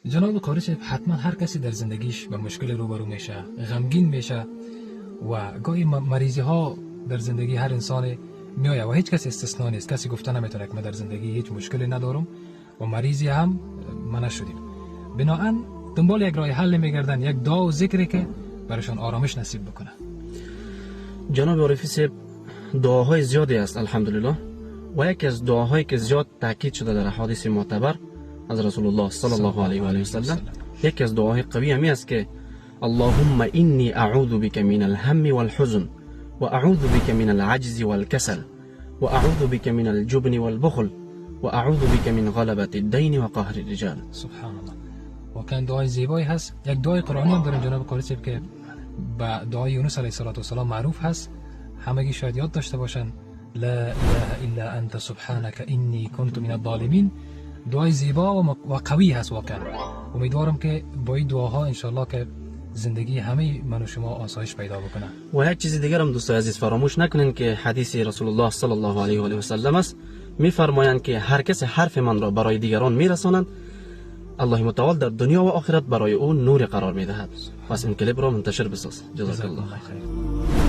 جناب قاری صاحب، حتما هر کسی در زندگیش به مشکل روبرو میشه، غمگین میشه و گاهی مریضی ها در زندگی هر انسان میایه و هیچ کسی استثنا نیست. کسی گفته نمیتونه که من در زندگی هیچ مشکلی ندارم و مریضی هم ما نشدیم. بنابراین دنبال یک راه حل میگردن، یک دعا و ذکری که برایشان آرامش نصیب بکنه. جناب عارفی صاحب، دعاهای زیادی است الحمدلله و یکی از دعاهایی که زیاد تاکید شده در احادیث معتبر از رسول الله صلی الله علیه و آله و سلم، یکی از دعاهای قوی همی است که اللهم انی اعوذ بک من الهم والحزن و اعوذ بک من العجز والکسل و اعوذ بک من الجبن والبخل و اعوذ بک من غلبة الدین و قهر الرجال. سبحان الله. و کان دعای زیبایی هست. یک دعای قرآنی هم داریم جناب قاری صاحب که با دعای یونس علیه السلام معروف هست، همگی شاید یاد داشته باشن. لا اله الا انت سبحانك انی کنت من الظالمین. دعای زیبا و قوی هست واقعا. امیدوارم که با این دعاها انشالله که زندگی همه من و شما آسایش پیدا بکنه. و یک چیز دیگر هم دوستان عزیز فراموش نکنین که حدیث رسول الله صلی الله علیه و آله و سلم است. میفرمایند که هر کس حرف من را برای دیگران میرسانند، الله متعال در دنیا و آخرت برای او نور قرار میدهد. پس این کلیپ را منتشر بساز. جزاک الله خیر.